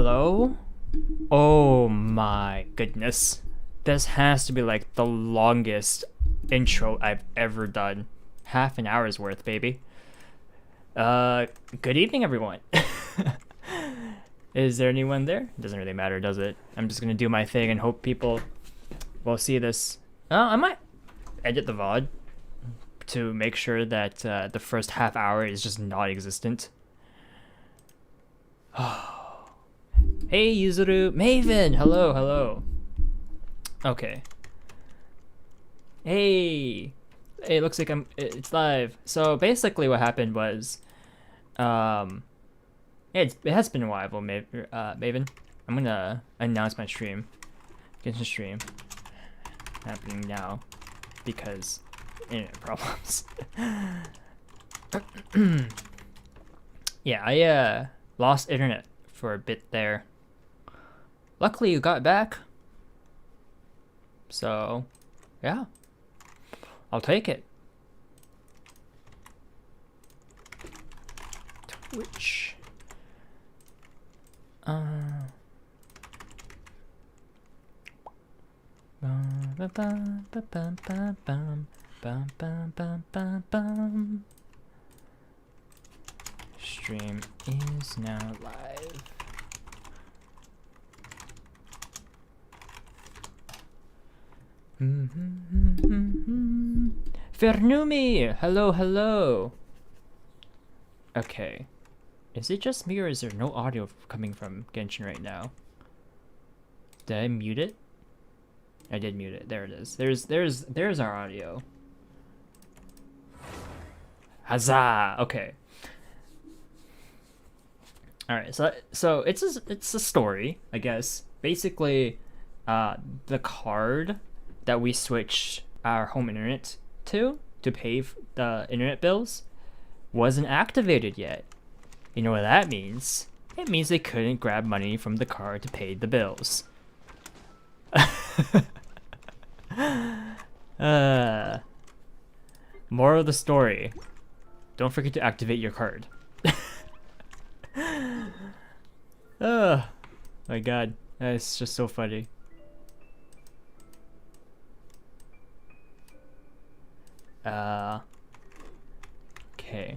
Hello? Oh my goodness. This has to be like the longest intro I've ever done. Half an hour's worth, baby. Good evening, everyone. Is there anyone there? Doesn't really matter, does it? I'm just gonna do my thing and hope people will see this. I might edit the VOD to make sure that the first half hour is just non-existent. Hey, Yuzuru, Maven, hello, hello. Okay. Hey, it looks like it's live. So basically, what happened was, it has been a while, Maven. I'm gonna announce my stream. Genshin stream happening now because internet problems. Yeah, I lost internet for a bit there. Luckily, you got back. So, yeah, I'll take it. Twitch. Stream is now live. Fernumi! Hello, hello! Okay. Is it just me or is there no audio coming from Genshin right now? Did I mute it? I did mute it. There it is. There's our audio. Huzzah! Okay. Alright, so it's a story, I guess. Basically, the card that we switched our home internet to pay the internet bills wasn't activated yet. You know what that means? It means they couldn't grab money from the card to pay the bills. Moral of the story: don't forget to activate your card. Oh my god, it's just so funny. Okay.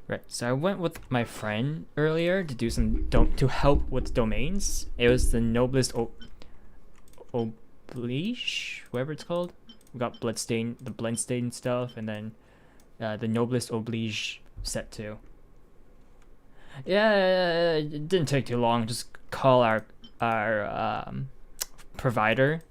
Right, so I went with my friend earlier to do to help with domains. It was the noblest oblige, whatever it's called. We got the bloodstain stuff, and then the noblest oblige set 2. Yeah, it didn't take too long. Just call our provider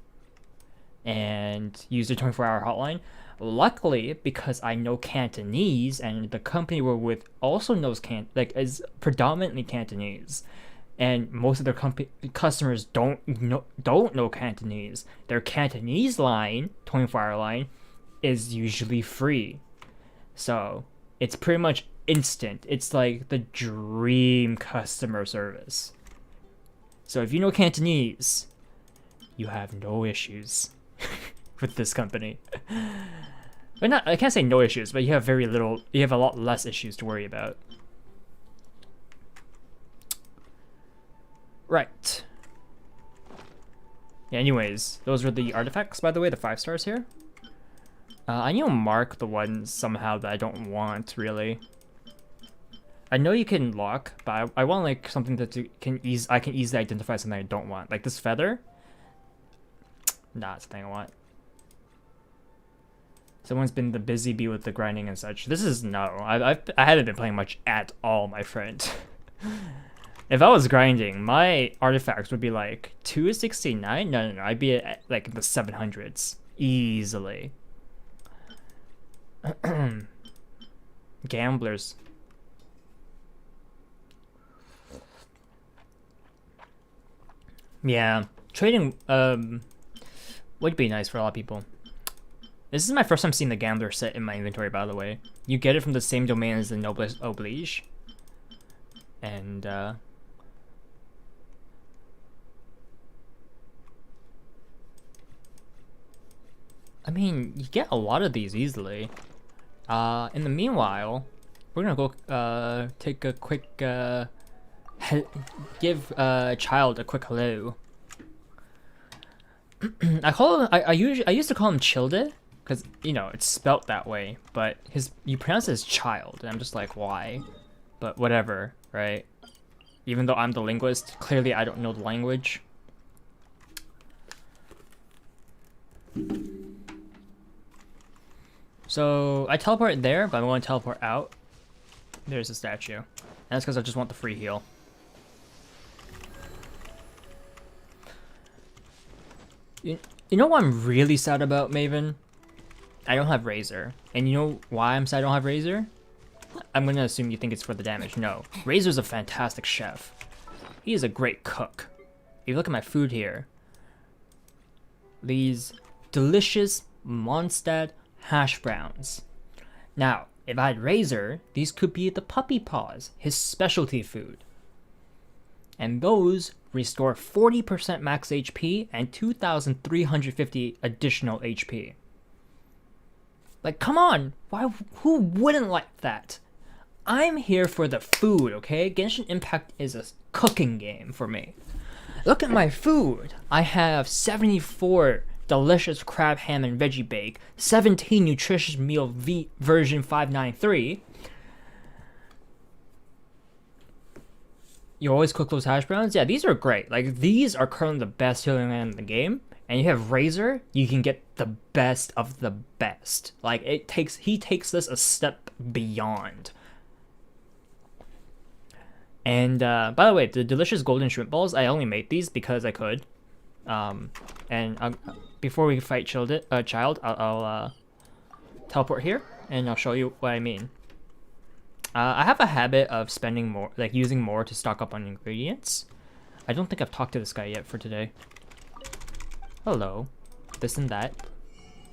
and use the 24-hour hotline. Luckily, because I know Cantonese and the company we're with also knows is predominantly Cantonese, and most of their customers don't know Cantonese. Their Cantonese line, 24-hour line, is usually free, so it's pretty much instant. It's like the dream customer service. So if you know Cantonese, you have no issues with this company. But I can't say no issues, but you have a lot less issues to worry about. Right. Yeah, anyways, those were the artifacts, by the way, the 5 stars here. I need to mark the ones somehow that I don't want, really. I know you can lock, but I want like something that I can easily identify something I don't want. Like this feather. Nah, it's the thing I want. Someone's been the busy bee with the grinding and such. This is no. I haven't been playing much at all, my friend. If I was grinding, my artifacts would be like 269. No. I'd be at like the 700s easily. Gamblers. Yeah, trading would be nice for a lot of people. This is my first time seeing the Gambler set in my inventory, by the way. You get it from the same domain as the Noblest Oblige. And, I mean, you get a lot of these easily. In the meanwhile, we're gonna go take a quick give child a quick hello. I call him, I used to call him Childe, because you know it's spelt that way, but you pronounce it as child, and I'm just like, why? But whatever, right? Even though I'm the linguist, clearly I don't know the language. So I teleport there, but I want to teleport out. There's a statue, and that's because I just want the free heal. You know what I'm really sad about, Maven? I don't have Razor. And you know why I'm sad I don't have Razor? I'm gonna assume you think it's for the damage. No. Razor's a fantastic chef. He is a great cook. If you look at my food here, these delicious Mondstadt hash browns. Now, if I had Razor, these could be the puppy paws, his specialty food. And those restore 40% max HP and 2,350 additional HP. Like, come on! Who wouldn't like that? I'm here for the food, okay? Genshin Impact is a cooking game for me. Look at my food! I have 74 delicious crab ham and veggie bake, 17 nutritious meal version 593. You always cook those hash browns? Yeah, these are great. Like, these are currently the best healing land in the game. And you have Razor, you can get the best of the best. Like, he takes this a step beyond. And, by the way, the delicious golden shrimp balls, I only made these because I could. Before we fight Child, I'll teleport here, and I'll show you what I mean. I have a habit of spending more, like using more to stock up on ingredients. I don't think I've talked to this guy yet for today. Hello. This and that.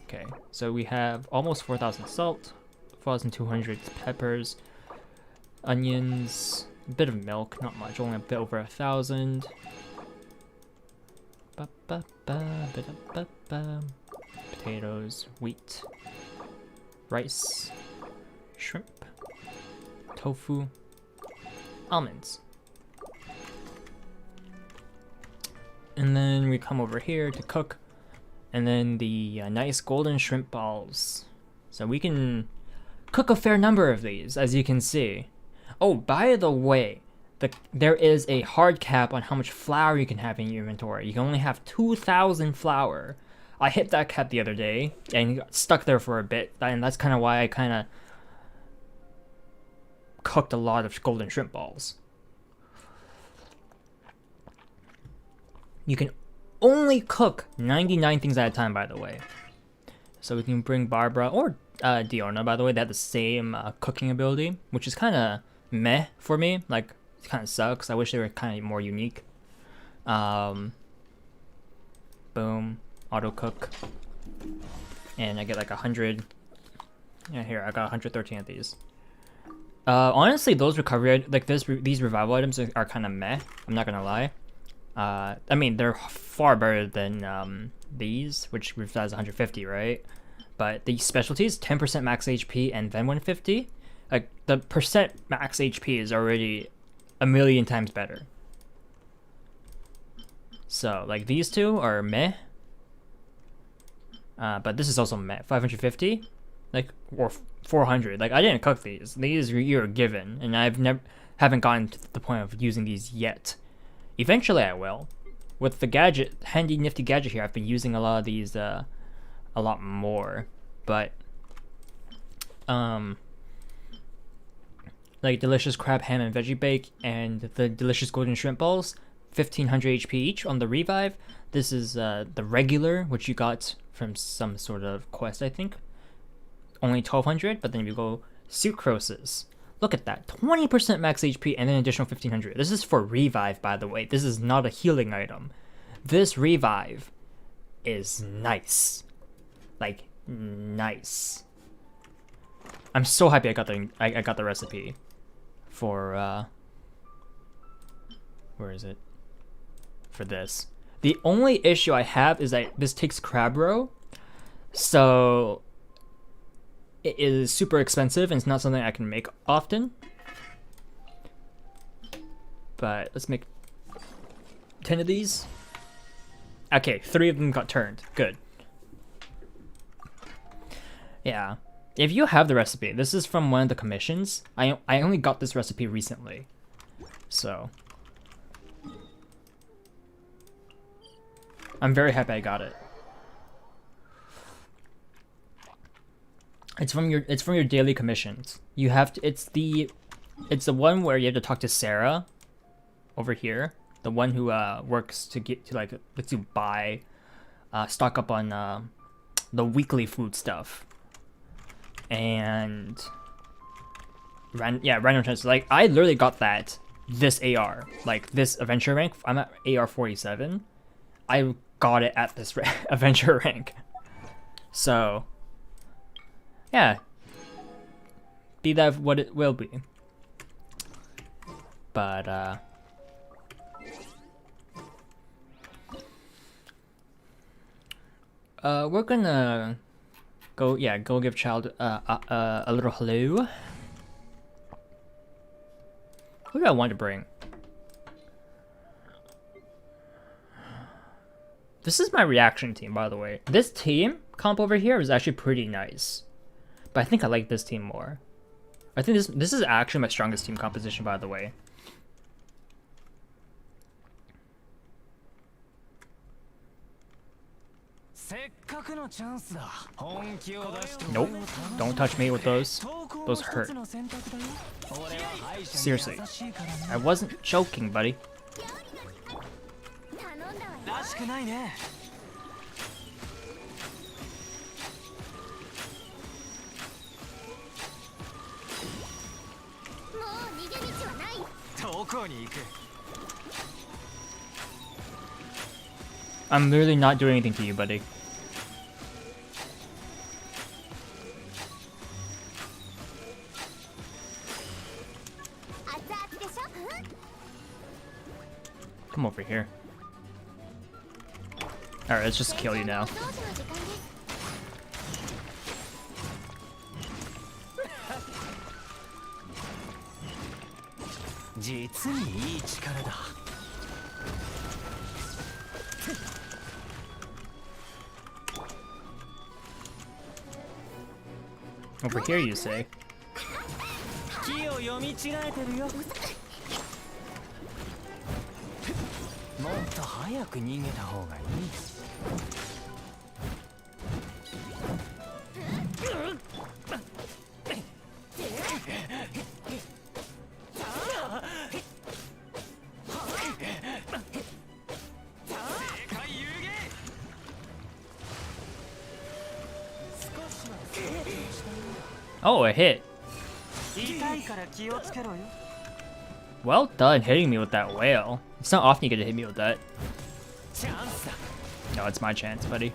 Okay, so we have almost 4,000 salt, 4,200 peppers, onions, a bit of milk, not much, only a bit over 1,000. Potatoes, wheat, rice, shrimp, tofu, almonds. And then we come over here to cook, and then the nice golden shrimp balls. So we can cook a fair number of these, as you can see. Oh, by the way, there is a hard cap on how much flour you can have in your inventory. You can only have 2,000 flour. I hit that cap the other day, and got stuck there for a bit, and that's kind of why I kind of cooked a lot of golden shrimp balls. You can only cook 99 things at a time, by the way. So we can bring Barbara or Diona, by the way. They have the same cooking ability, which is kind of meh for me. Like, it kind of sucks. I wish they were kind of more unique. Boom. Auto cook. And I get like 100. Yeah, here, I got 113 of these. Honestly, those recovery, like these revival items are kind of meh. I'm not gonna lie. I mean, they're far better than these, which revives 150, right? But these specialties, 10% max HP and then 150, like the percent max HP is already a million times better. So like these two are meh, but this is also meh. 550, like, or 400. Like, I didn't cook these. These you're given, and haven't gotten to the point of using these yet. Eventually I will. With the handy nifty gadget here, I've been using a lot of these a lot more. But like delicious crab ham and veggie bake and the delicious golden shrimp balls, 1,500 HP each on the revive. This is the regular, which you got from some sort of quest, I think. Only 1,200, but then if you go sucroses, look at that, 20% max HP and an additional 1,500. This is for revive, by the way. This is not a healing item. This revive is nice. Like, nice. I'm so happy I got the recipe for where is it? For this. The only issue I have is that this takes crab roe. So it is super expensive and it's not something I can make often. But let's make 10 of these. Okay, 3 of them got turned. Good. Yeah. If you have the recipe, this is from one of the commissions. I only got this recipe recently. So I'm very happy I got it. It's from your daily commissions. You have to it's the one where you have to talk to Sarah over here. The one who works to get to like lets you buy stock up on the weekly food stuff. And random chance. Like I literally got this AR, like this adventure rank. I'm at AR 47. I got it at this adventure rank. So yeah, be that what it will be. But we're gonna go give child a little hello. Who do I want to bring? This is my reaction team, by the way. This team comp over here is actually pretty nice, but I think I like this team more. I think this is actually my strongest team composition, by the way. Nope, don't touch me with those. Those hurt. Seriously, I wasn't joking, buddy. I'm literally not doing anything to you, buddy. Come over here. Alright, let's just kill you now. Over here, you say? Oh, a hit. Well done hitting me with that whale. It's not often you get to hit me with that. No, it's my chance, buddy.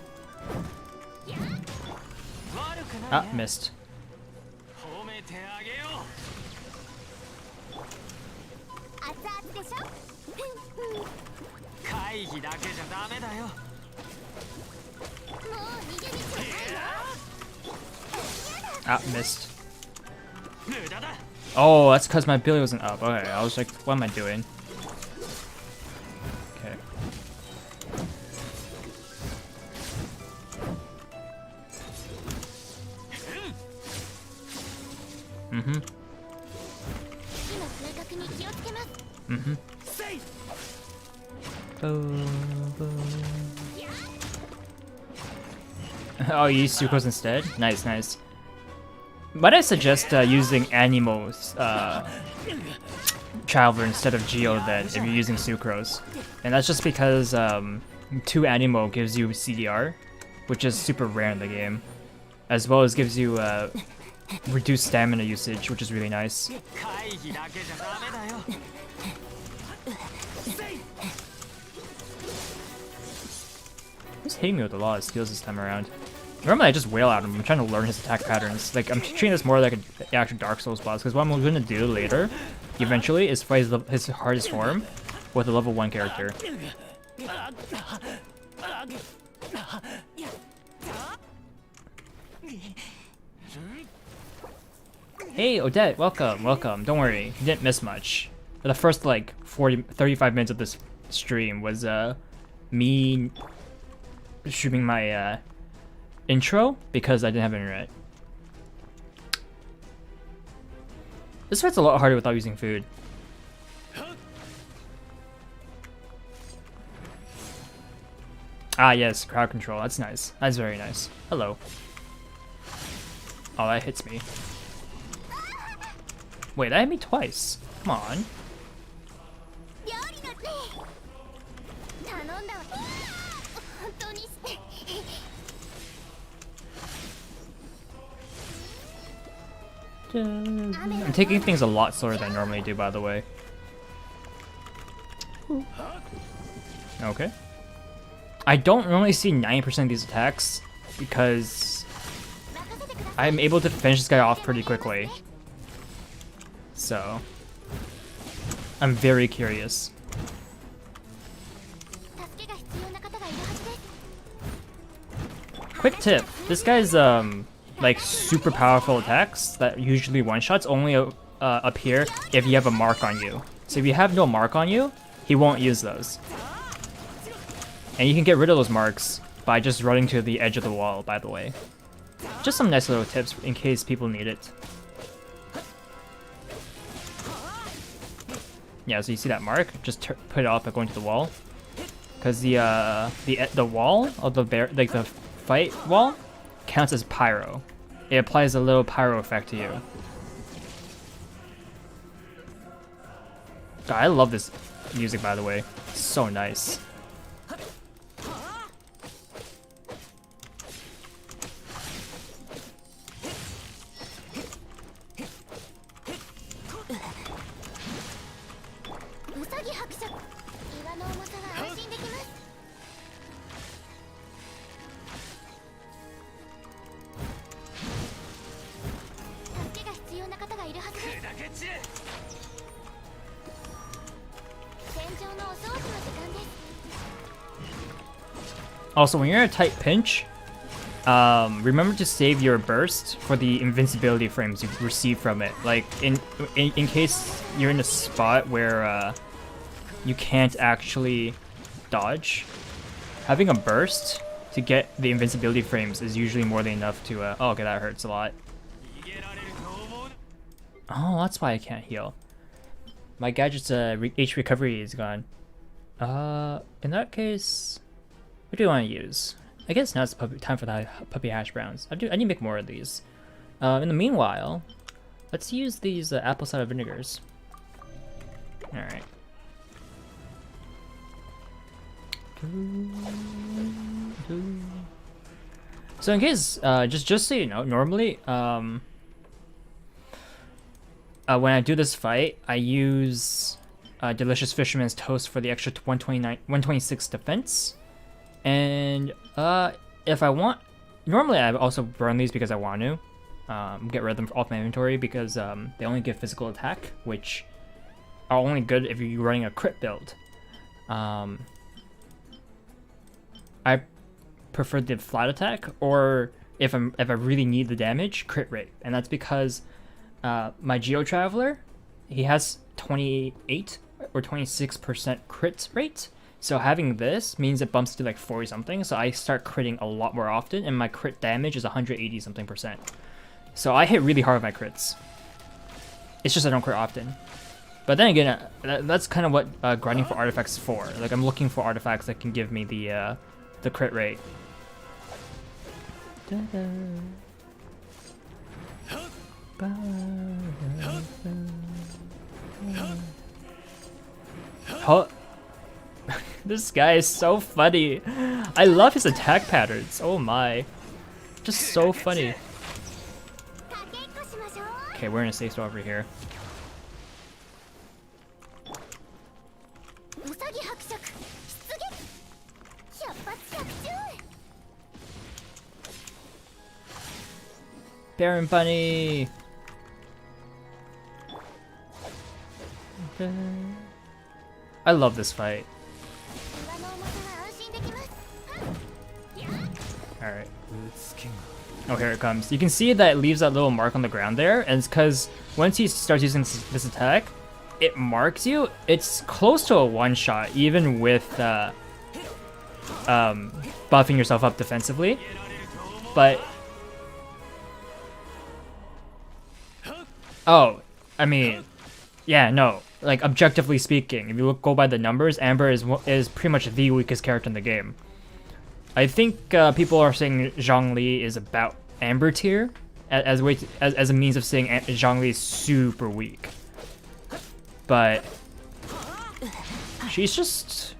Ah, missed. Ah, missed. Oh, that's because my ability wasn't up. Okay, I was like, what am I doing? Okay. Mm-hmm. Mm-hmm. Boom, boom. Oh, you use sucrose instead? Nice, nice. Might I suggest using Animo's Traveler instead of Geo then, if you're using sucrose? And that's just because 2 Animo gives you CDR, which is super rare in the game, as well as gives you reduced stamina usage, which is really nice. He's hitting me with a lot of steals this time around. Normally I just wail at him. I'm trying to learn his attack patterns. Like, I'm treating this more like an actual Dark Souls boss, because what I'm going to do later, eventually, is fight his hardest form with a level 1 character. Hey, Odette, welcome, welcome. Don't worry, you didn't miss much. The first like 35 minutes of this stream was me streaming my intro because I didn't have internet. This fight's a lot harder without using food. Ah yes, crowd control. That's nice. That's very nice. Hello. Oh, that hits me. Wait, that hit me twice. Come on. I'm taking things a lot slower than I normally do, by the way. Okay. I don't normally see 90% of these attacks because I'm able to finish this guy off pretty quickly. So I'm very curious. Quick tip, this guy's like super powerful attacks that usually one-shots only appear if you have a mark on you. So if you have no mark on you, he won't use those. And you can get rid of those marks by just running to the edge of the wall, by the way. Just some nice little tips in case people need it. Yeah, so you see that mark? Just put it off by going to the wall. Because the wall of the bear, like the fight wall, counts as pyro. It applies a little pyro effect to you. God, I love this music, by the way. It's so nice. Also, when you're in a tight pinch, remember to save your burst for the invincibility frames you receive from it. Like, in case you're in a spot where you can't actually dodge, having a burst to get the invincibility frames is usually more than enough to... oh, okay, that hurts a lot. Oh, that's why I can't heal. My gadget's H recovery is gone. In that case... what do you want to use? I guess now it's time for the puppy hash browns. I need to make more of these. In the meanwhile, let's use these apple cider vinegars. Alright. So in case, just so you know, normally, when I do this fight, I use Delicious Fisherman's Toast for the extra 126 defense. And if I want, normally I also burn these because I want to get rid of them off my inventory because they only give physical attack, which are only good if you're running a crit build. I prefer the flat attack, or if I really need the damage, crit rate, and that's because my Geo Traveler, he has 28 or 26% crit rate. So having this means it bumps to like 40 something, so I start critting a lot more often, and my crit damage is 180 something %. So I hit really hard with my crits. It's just I don't crit often. But then again, that's kind of what grinding for artifacts is for. Like, I'm looking for artifacts that can give me the crit rate. Oh. This guy is so funny. I love his attack patterns. Oh my. Just so funny. Okay, we're in a safe spot over here. Baron Bunny! I love this fight. Alright. Oh, here it comes. You can see that it leaves that little mark on the ground there, and it's because once he starts using this attack, it marks you. It's close to a one-shot, even with buffing yourself up defensively. But oh, I mean, yeah, no. Like objectively speaking, if you go by the numbers, Amber is pretty much the weakest character in the game. I think people are saying Zhongli is about Amber tier as a means of saying Zhongli is super weak. But she's just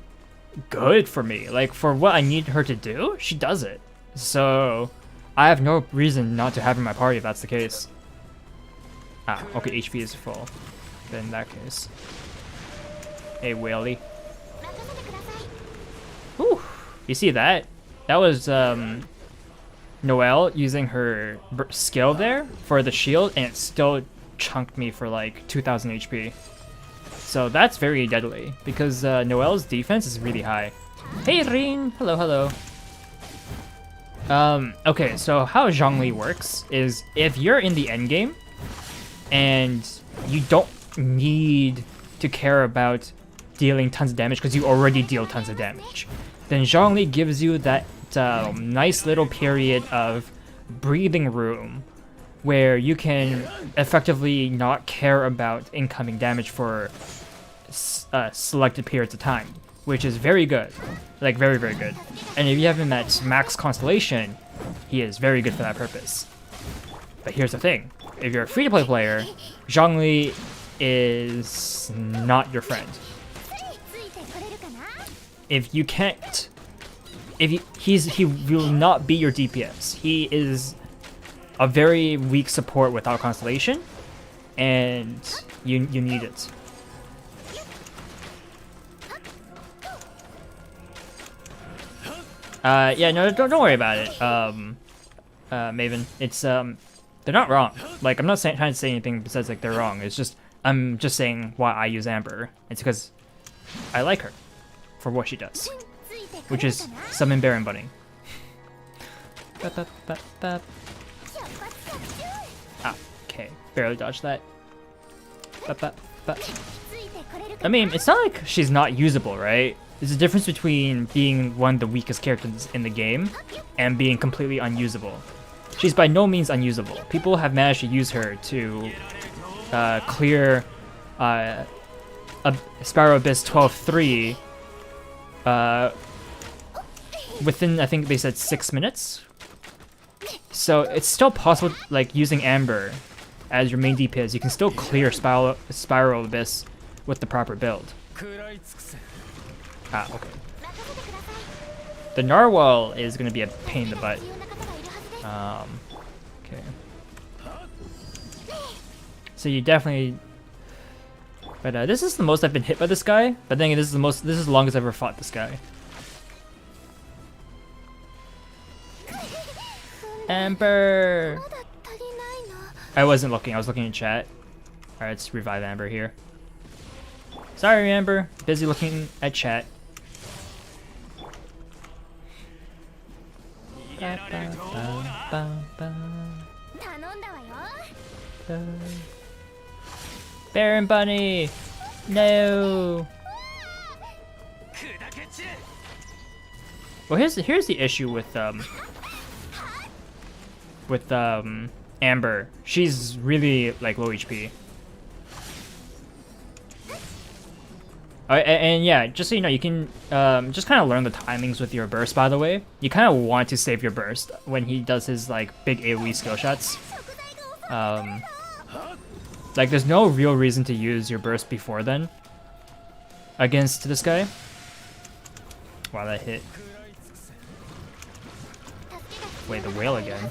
good for me. Like for what I need her to do, she does it. So I have no reason not to have her in my party if that's the case. Ah, okay, HP is full. Then in that case. Hey, Whaley. Whew. You see that? That was Noelle using her skill there for the shield, and it still chunked me for like 2000 HP. So that's very deadly, because Noelle's defense is really high. Hey, Rin! Hello, hello. Okay, so how Zhongli works is if you're in the endgame, and you don't need to care about dealing tons of damage because you already deal tons of damage, then Zhongli gives you that nice little period of breathing room where you can effectively not care about incoming damage for selected periods of time, which is very good. Like, very, very good. And if you have him at max constellation, he is very good for that purpose. But here's the thing. If you're a free-to-play player, Zhongli is not your friend. If you can't... He will not be your DPS. He is a very weak support without constellation, and you need it. Yeah, no, don't worry about it, Maven. It's they're not wrong. Like, I'm not trying to say anything besides like they're wrong. It's just I'm just saying why I use Amber. It's because I like her for what she does, which is summon Baron Bunny. Ah, okay, barely dodged that. I mean, it's not like she's not usable, right? There's a difference between being one of the weakest characters in the game and being completely unusable. She's by no means unusable. People have managed to use her to clear Spiral Abyss 12-3 within, I think they said 6 minutes. So it's still possible, like using Amber as your main DPS, you can still clear Spiral Abyss with the proper build. Ah, okay. The Narwhal is going to be a pain in the butt. Okay. So you definitely... But this is the most I've been hit by this guy. But then this is the longest I've ever fought this guy. Amber! I wasn't looking, I was looking in chat. Alright, let's revive Amber here. Sorry, Amber. Busy looking at chat. Baron Bunny! No! Well, here's the issue with Amber. She's really like low HP. And yeah, just so you know, you can just kind of learn the timings with your burst, by the way. You kind of want to save your burst when he does his like big AoE skill shots. Like there's no real reason to use your burst before then against this guy. Wow, that hit. Wait, the whale again.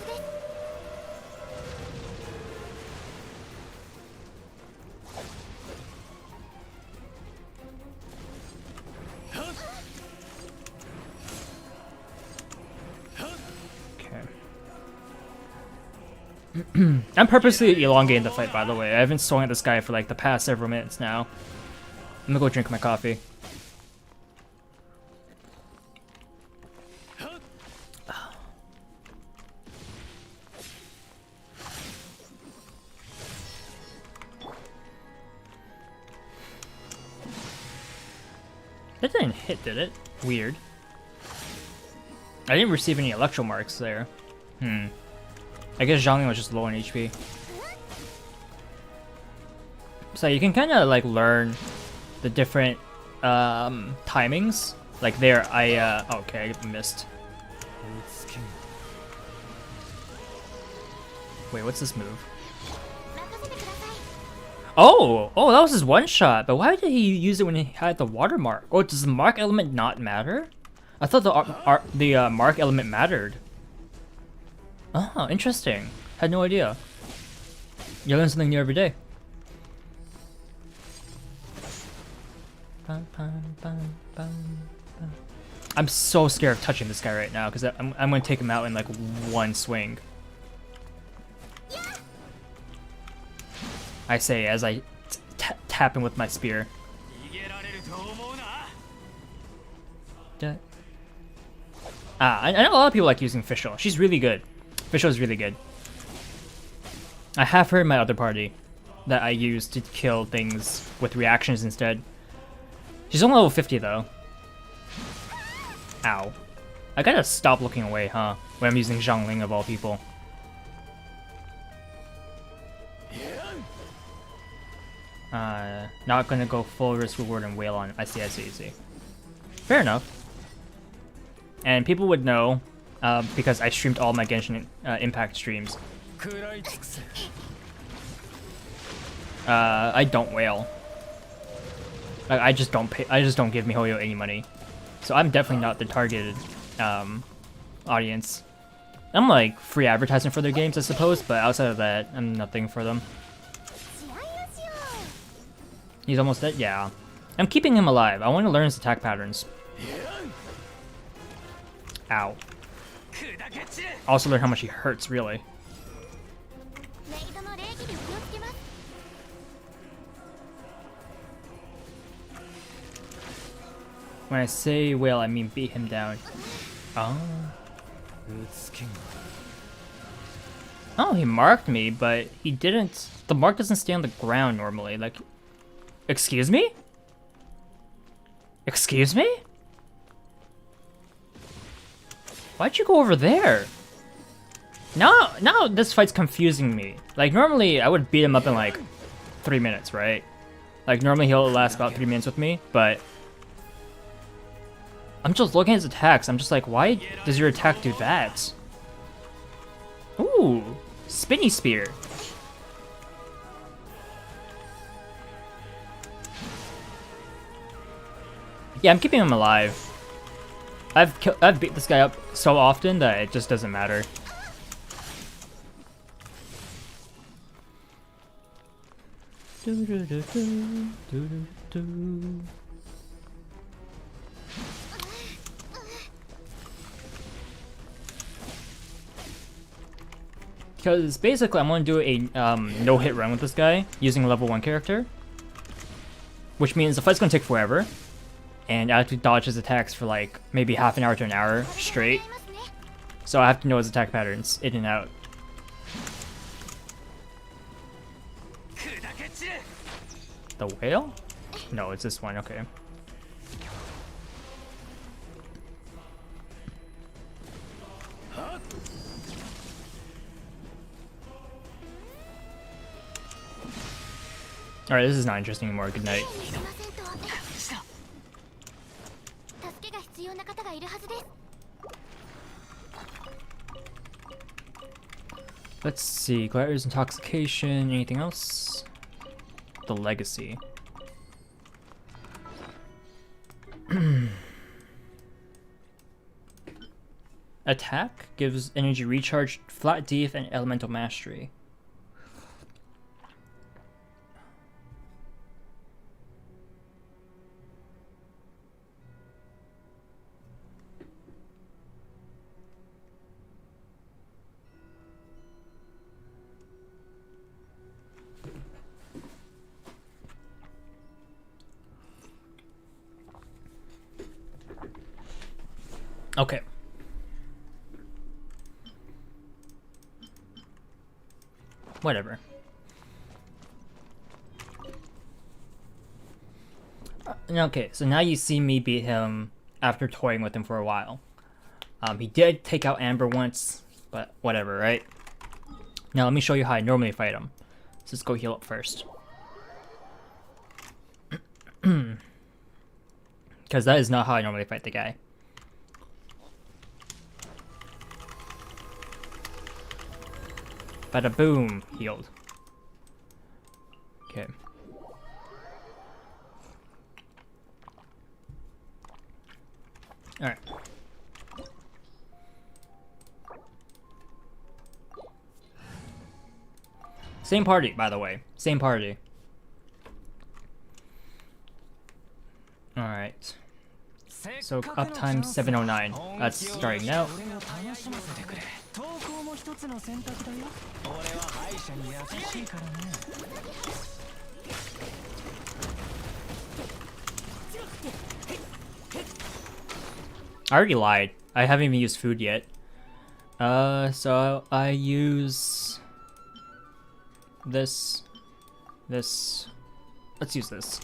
I'm purposely elongating the fight, by the way. I haven't swung at this guy for like the past several minutes now. I'm gonna go drink my coffee. That didn't hit, did it? Weird. I didn't receive any electro marks there. I guess Zhangling was just low on HP. So you can kind of like learn the different timings. Like there, okay, I missed. Wait, what's this move? Oh, that was his one shot. But why did he use it when he had the water mark? Oh, does the mark element not matter? I thought the mark element mattered. Oh, interesting. Had no idea. You learn something new every day. I'm so scared of touching this guy right now because I'm gonna take him out in like one swing. I say as I tap him with my spear. I know a lot of people like using Fischl. She's really good. Fischl is really good. I have her in my other party that I use to kill things with reactions instead. She's only level 50 though. Ow. I gotta stop looking away, huh? When I'm using Zhangling of all people. Not gonna go full risk reward and wail on. I see. Fair enough. And people would know because I streamed all my Genshin Impact streams. I don't wail. I just don't pay. I just don't give MiHoYo any money. So I'm definitely not the targeted audience. I'm like free advertising for their games, I suppose, but outside of that, I'm nothing for them. He's almost dead? Yeah. I'm keeping him alive. I want to learn his attack patterns. Ow. Also learn how much he hurts, really. When I say wail, I mean beat him down. Oh. Oh, he marked me, but he didn't. The mark doesn't stay on the ground normally. Like, excuse me? Excuse me? Why'd you go over there? Now this fight's confusing me. Like, normally I would beat him up in like 3 minutes, right? Like, normally he'll last about 3 minutes with me, but I'm just looking at his attacks. I'm just like, why does your attack do that? Ooh, spinny spear. Yeah, I'm keeping him alive. I've beat this guy up so often that it just doesn't matter. Because basically I'm going to do a no-hit run with this guy using a level 1 character. Which means the fight's going to take forever. And I have to dodge his attacks for like maybe half an hour to an hour straight. So I have to know his attack patterns in and out. The whale? No, it's this one, okay. Alright, this is not interesting anymore. Good night. Let's see. Gladiator's intoxication. Anything else? The legacy. Attack gives energy recharge, flat def, and elemental mastery. Okay. Whatever. Okay, so now you see me beat him after toying with him for a while. He did take out Amber once, but whatever, right? Now let me show you how I normally fight him. So let's go heal up first. Because that is not how I normally fight the guy. Bada boom, healed. Okay. Alright. Same party, by the way. Same party. Alright. So uptime 709. That's starting now. I already lied. I haven't even used food yet. So I use this. Let's use this.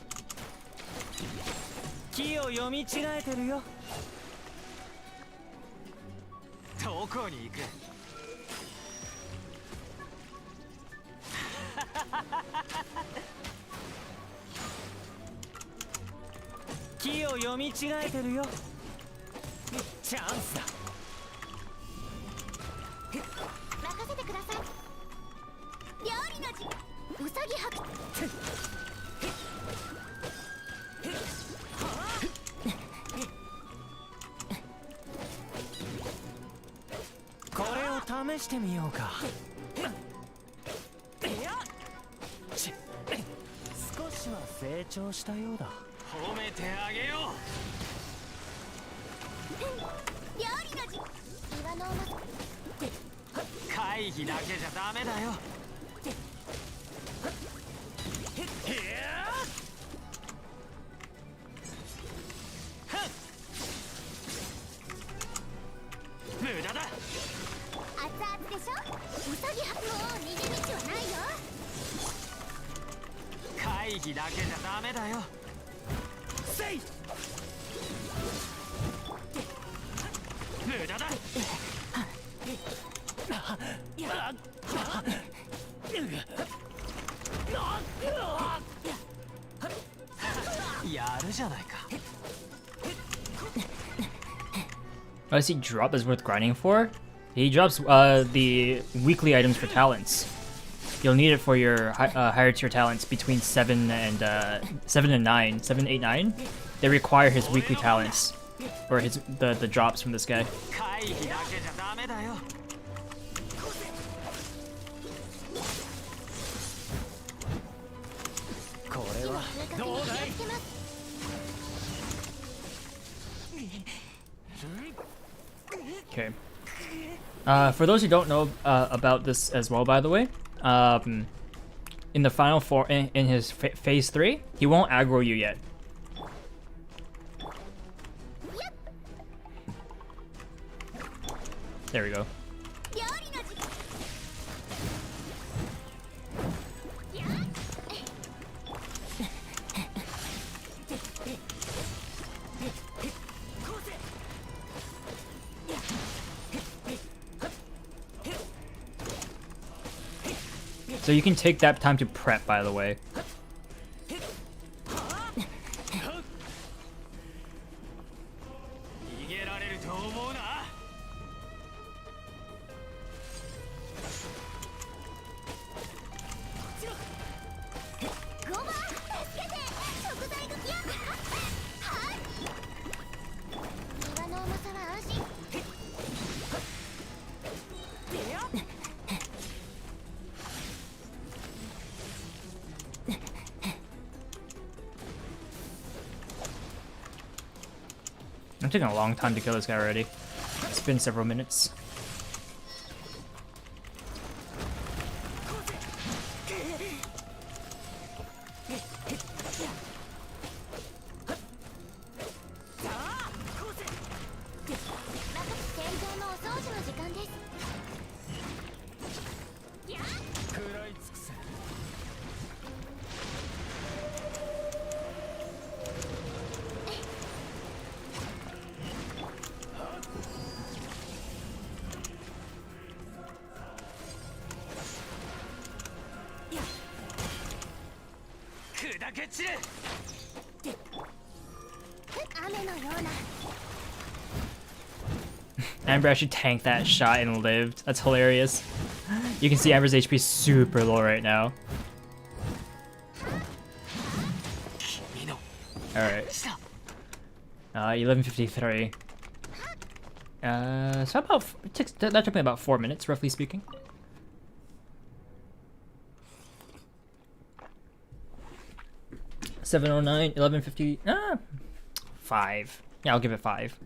What does he drop is worth grinding for? He drops the weekly items for talents. You'll need it for your higher tier talents between 7 and 9. 7, 8, 9. They require his weekly talents. Or his the drops from this guy. Okay. For those who don't know about this as well, by the way, in the final four, in his phase 3, he won't aggro you yet. There we go. So you can take that time to prep, by the way. I'm taking a long time to kill this guy already. It's been several minutes. Amber actually tanked that shot and lived. That's hilarious. You can see Amber's HP is super low right now. Alright. 11:53. So about that took me about 4 minutes, roughly speaking. $7:09, 11:50. 5. Yeah, I'll give it 5.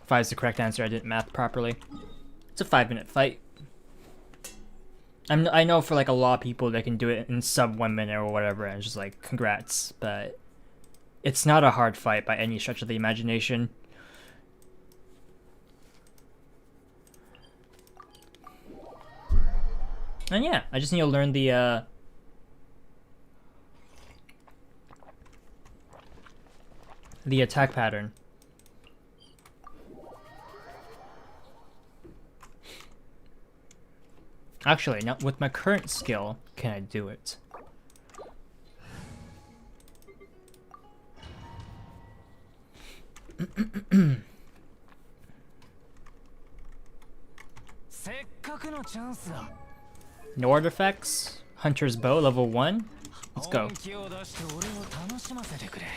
5 is the correct answer. I didn't math properly. It's a 5-minute fight. I know for like a lot of people they can do it in sub 1 minute or whatever, and it's just like congrats, but it's not a hard fight by any stretch of the imagination. And yeah, I just need to learn the attack pattern. Actually, not with my current skill, can I do it? No artifacts. Hunter's bow, level 1. Let's go.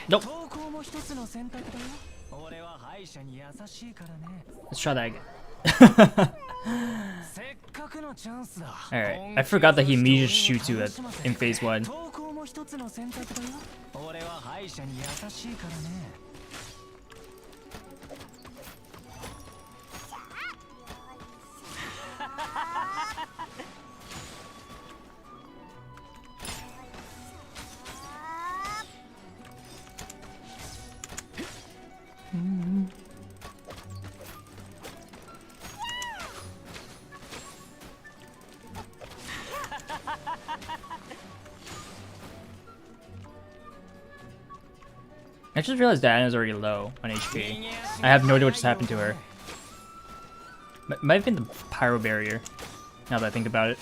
Nope. Let's try that again. Alright, I forgot that he immediately shoots you in phase 1. I just realized Diana's already low on HP. I have no idea what just happened to her. Might have been the pyro barrier, now that I think about it.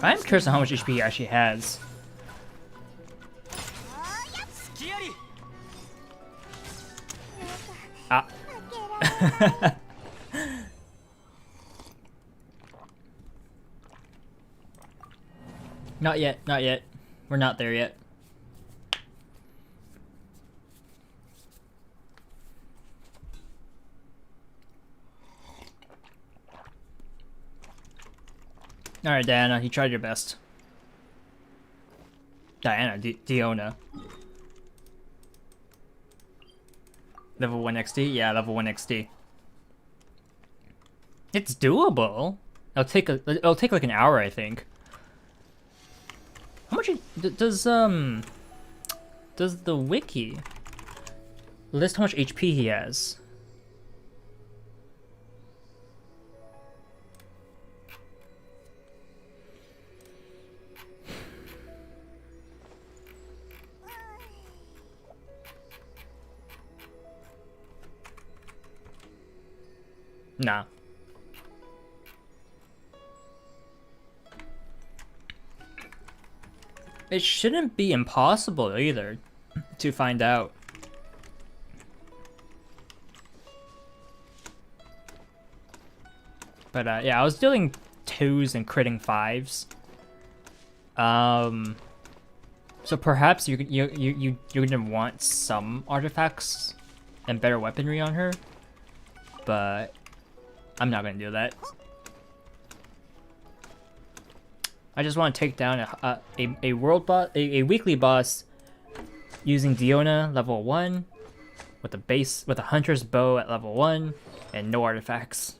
I'm curious on how much HP he actually has. Ah. Not yet, not yet. We're not there yet. Alright, Diana, you tried your best. Diana, Diona. Level 1 XD? Yeah, level 1 XD. It's doable. It'll take like an hour, I think. How much does the wiki list how much HP he has? Nah. It shouldn't be impossible either to find out. But yeah, I was dealing 2s and critting 5s. So perhaps you're gonna want some artifacts and better weaponry on her, but I'm not gonna do that. I just want to take down a world boss, a weekly boss, using Diona level 1, with a hunter's bow at level 1, and no artifacts.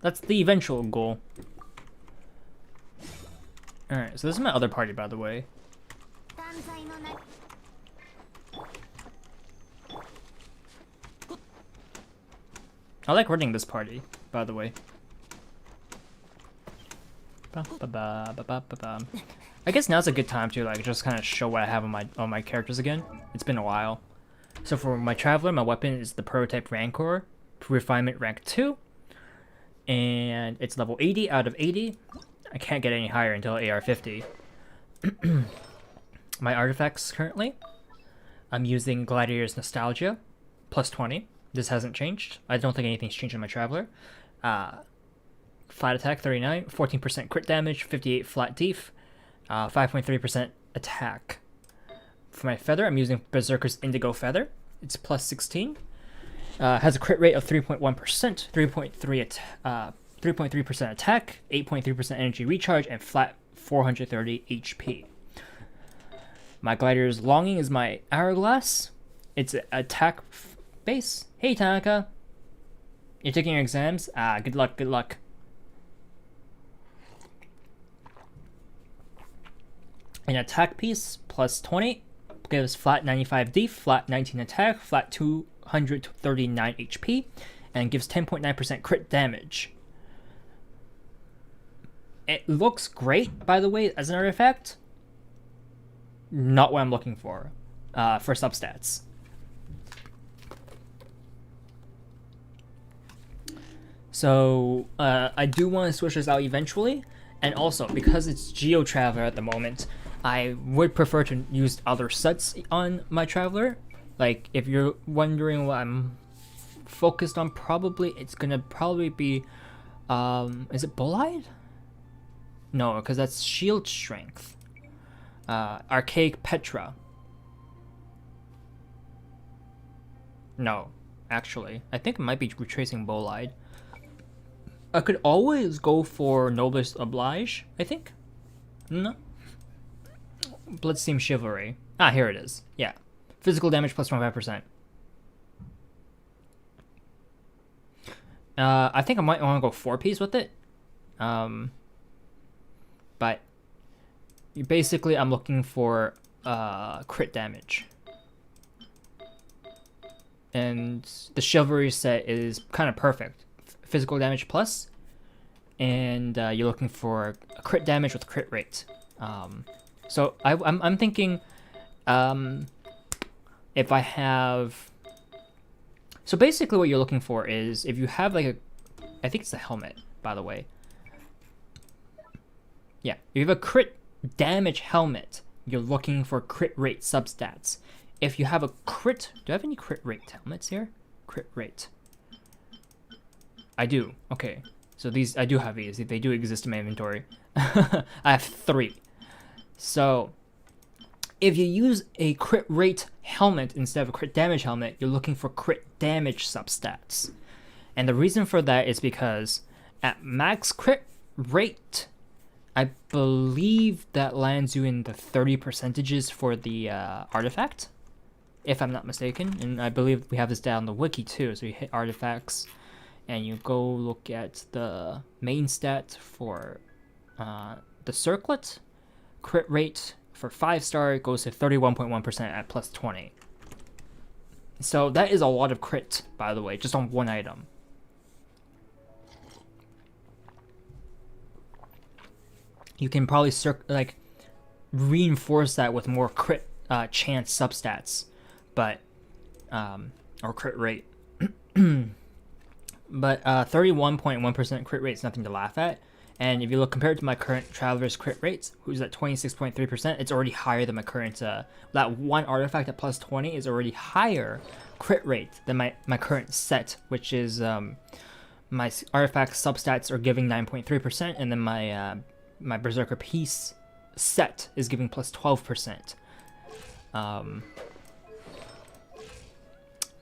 That's the eventual goal. Alright, so this is my other party, by the way. I like running this party, by the way. I guess now's a good time to like just kind of show what I have on my characters again. It's been a while. So for my Traveler, my weapon is the prototype Rancor, refinement rank 2, and it's level 80 out of 80. I can't get any higher until AR 50. My artifacts currently, I'm using Gladiator's Nostalgia, plus 20. This hasn't changed. I don't think anything's changed in my Traveler. Flat attack 39, 14% crit damage, 58 flat def, 5.3% attack. For my feather, I'm using Berserker's Indigo Feather. It's plus 16. Has a crit rate of 3.1%, 3.3% attack, 8.3% energy recharge, and flat 430 HP. My Gladiator's Longing is my Hourglass. It's attack base. Hey Tanaka, you're taking your exams? Good luck, good luck. An attack piece, plus 20, gives flat 95 def, flat 19 attack, flat 239 HP, and gives 10.9% crit damage. It looks great, by the way, as an artifact. Not what I'm looking for substats. So I do want to switch this out eventually, and also because it's Geo Traveler at the moment, I would prefer to use other sets on my Traveler. Like if you're wondering what I'm focused on, it's gonna be, is it Bull-Eyed? No, because that's Shield Strength. Archaic Petra. No, actually, I think it might be retracing Bull-Eyed. I could always go for Noblest Oblige, I think. No. Bloodsteam Chivalry. Here it is. Yeah. Physical damage plus 25%. I think I might want to go 4-piece with it. But basically I'm looking for crit damage. And the Chivalry set is kind of perfect. Physical damage plus, and you're looking for a crit damage with crit rate. So I'm thinking, if I have, so basically what you're looking for is if you have like I think it's the helmet, by the way. Yeah, if you have a crit damage helmet, you're looking for crit rate substats. If you have a crit, do I have any crit rate helmets here? Crit rate. I do. Okay. So these, I do have these. They do exist in my inventory. I have 3. So if you use a crit rate helmet instead of a crit damage helmet, you're looking for crit damage substats. And the reason for that is because at max crit rate, I believe that lands you in the 30% for the artifact, if I'm not mistaken. And I believe we have this down the wiki too. So you hit artifacts, and you go look at the main stat for the circlet. Crit rate for 5-star goes to 31.1% at plus 20. So that is a lot of crit, by the way, just on one item. You can probably reinforce that with more crit chance substats, but or crit rate. But 31.1% crit rate is nothing to laugh at, And if you look compared to my current Traveler's crit rates, who's at 26.3%, it's already higher than my current. That one artifact at plus 20 is already higher crit rate than my current set, which is my artifact substats are giving 9.3%, and then my Berserker piece set is giving plus 12%.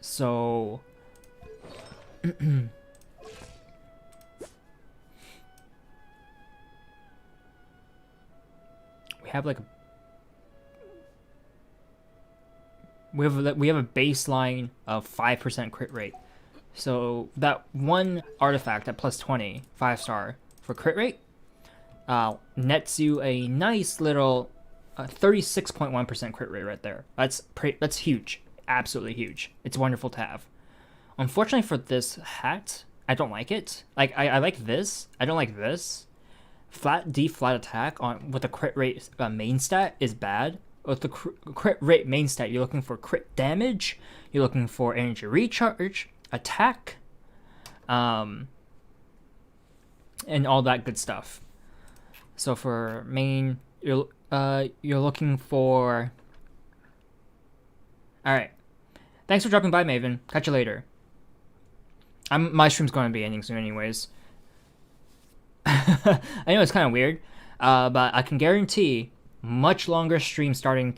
So we have like we have a baseline of 5% crit rate. So that one artifact at plus 20, 5-star for crit rate, nets you a nice little 36.1% crit rate right there. That's huge, absolutely huge. It's wonderful to have. Unfortunately for this hat, I don't like it. Like I like this. I don't like this. Flat attack on with the crit rate main stat is bad. With the crit rate main stat, you're looking for crit damage. You're looking for energy recharge, attack, and all that good stuff. So for main, you're looking for. All right. Thanks for dropping by, Maven. Catch you later. My stream's going to be ending soon, anyways. I know it's kind of weird, but I can guarantee much longer stream starting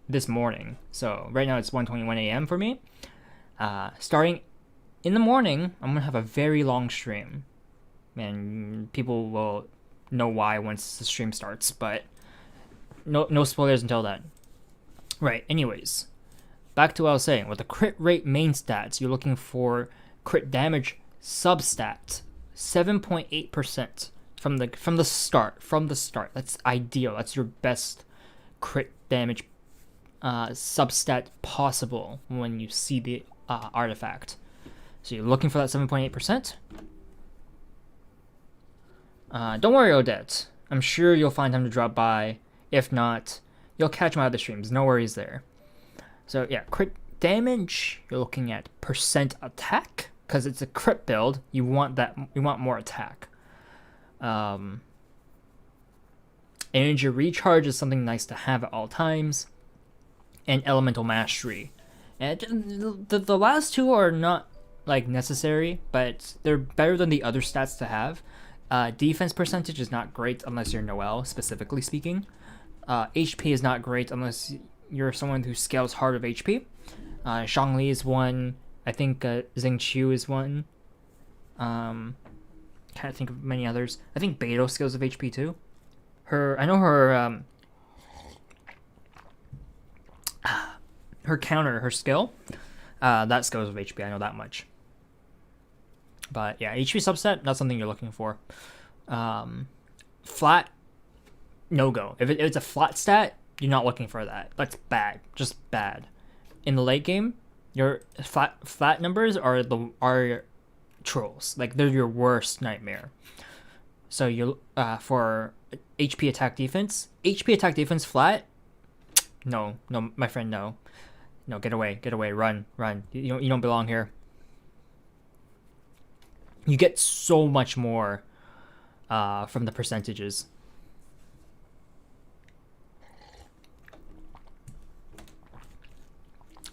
this morning. So right now it's 1:21 a.m. for me. Starting in the morning, I'm gonna have a very long stream, and people will know why once the stream starts. But no spoilers until then. Right. Anyways, back to what I was saying. With the crit rate main stats, you're looking for crit damage substat 7.8% from the start. That's ideal. That's your best crit damage substat possible when you see the artifact. So you're looking for that 7.8%. Don't worry, Odette. I'm sure you'll find time to drop by. If not, you'll catch my other streams. No worries there. So yeah, crit damage. You're looking at percent attack because it's a crit build. You want that. You want more attack. Energy recharge is something nice to have at all times, and elemental mastery. And the last two are not like necessary, but they're better than the other stats to have. Defense percentage is not great unless you're Noelle, specifically speaking. HP is not great unless you're someone who scales hard of HP. Zhongli is one. I think Xingqiu is one. Can't think of many others. I think Beidou scales of HP too. I know her counter, her skill, that scales of HP. I know that much. But yeah, HP subset, not something you're looking for. Flat, no go. If it's a flat stat, you're not looking for that. That's bad, just bad. In the late game, your flat numbers are trolls. Like they're your worst nightmare. So you for HP attack defense flat. No, my friend, no, get away, run. You don't belong here. You get so much more from the percentages.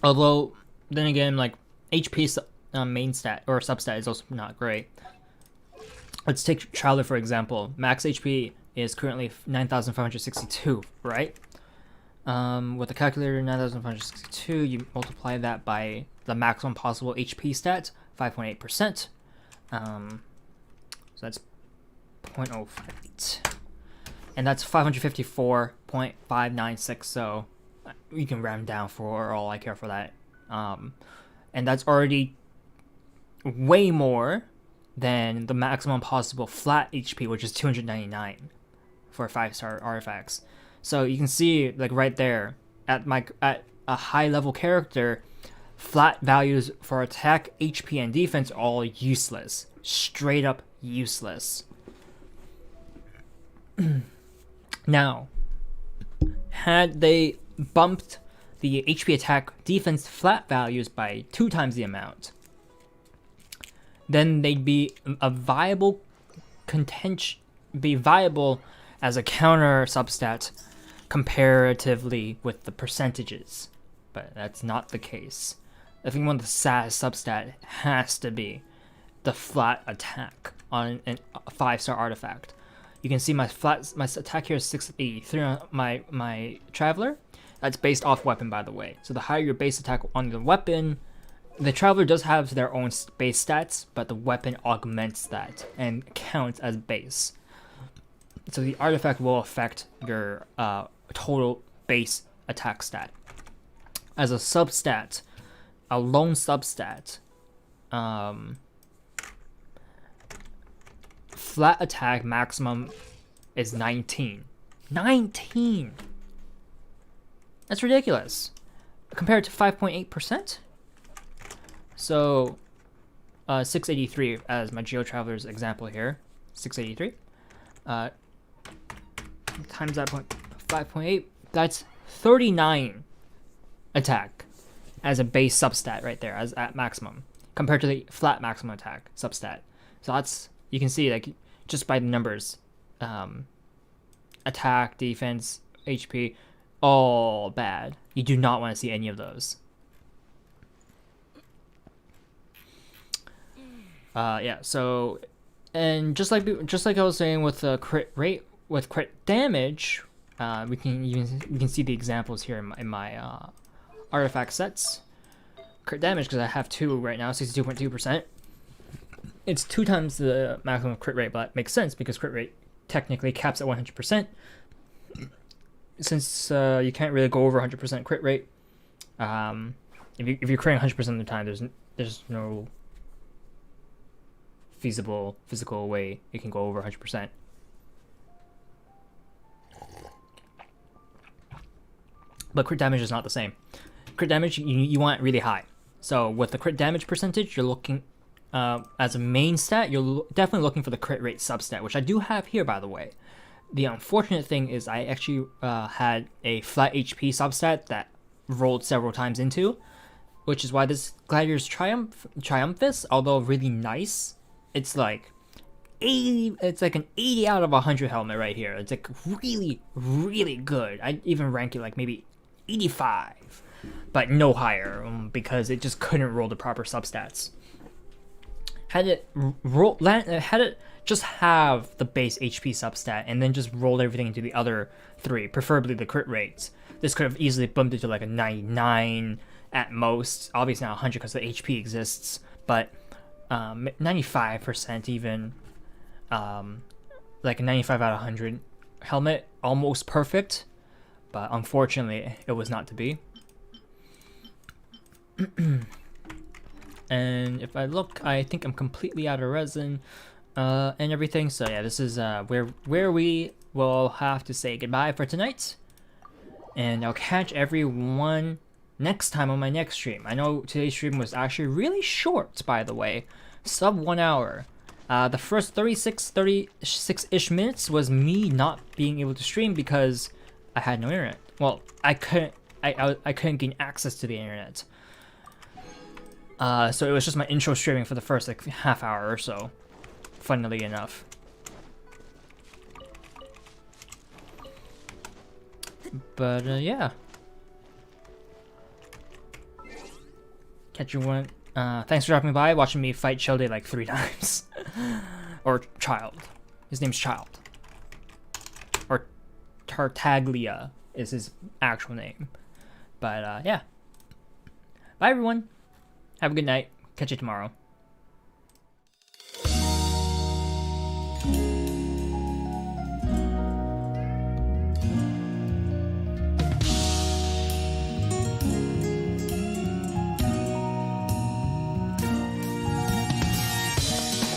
Although, then again, like HP main stat or substat is also not great. Let's take Traveler for example. Max HP is currently 9,562, right? With the calculator 9,562, you multiply that by the maximum possible HP stat, 5.8%. So that's 0.08. And that's 554.596, so you can round down for all I care for that. And that's already way more than the maximum possible flat HP, which is 299 for 5-star artifacts. So you can see, like right there, at a high level character, flat values for attack, HP, and defense are all useless. Straight up useless. Now, had they bumped the HP attack defense flat values by 2 times the amount, then they'd be a viable contention. be viable as a counter substat comparatively with the percentages, but that's not the case. I think one of the saddest substat has to be the flat attack on a 5-star artifact. You can see my attack here is 683 on my Traveler. That's based off weapon, by the way. So the higher your base attack on the weapon, the Traveler does have their own base stats, but the weapon augments that and counts as base. So the artifact will affect your total base attack stat. As a substat, a lone substat, flat attack maximum is 19. 19! That's ridiculous. Compared to 5.8%? So, 683 as my Geo Traveler's example here. 683. Times that point 5.8. That's 39 attack as a base substat right there, as at maximum, compared to the flat maximum attack substat. So that's, you can see, like, just by the numbers, attack, defense, HP, all bad. You do not want to see any of those. Yeah. So, and just like I was saying with the crit rate, with crit damage, we can see the examples here in my artifact sets. Crit damage, because I have 2 right now, 62.2%. It's 2 times the maximum crit rate, but it makes sense because crit rate technically caps at 100%. Since you can't really go over 100% crit rate, if you're critting 100% of the time, there's no feasible physical way it can go over 100%. But crit damage is not the same. Crit damage, you want really high. So with the crit damage percentage, you're looking, as a main stat, you're definitely looking for the crit rate substat, which I do have here, by the way. The unfortunate thing is I actually had a flat HP substat that rolled several times into, which is why this Gladiator's Triumphus, although really nice, it's like 80. It's like an 80 out of 100 helmet right here. It's like really, really good. I'd even rank it like maybe 85, but no higher, because it just couldn't roll the proper substats. Had it just have the base HP substat and then just roll everything into the other 3, preferably the crit rates, this could have easily bumped it to like a 99 at most. Obviously not 100 because the HP exists, but 95% even, like a 95 out of 100 helmet, almost perfect, but unfortunately it was not to be. And if I look, I think I'm completely out of resin and everything. So yeah, this is where we will have to say goodbye for tonight. And I'll catch everyone next time on my next stream. I know today's stream was actually really short, by the way. Sub 1 hour. The first 36-ish minutes was me not being able to stream because I had no internet. Well, I couldn't gain access to the internet. So it was just my intro streaming for the first like half hour or so, funnily enough. But yeah. Catch you one. Thanks for dropping by, watching me fight Childe like 3 times. Or Child. His name's Child. Or Tartaglia is his actual name. But yeah. Bye everyone. Have a good night. Catch you tomorrow.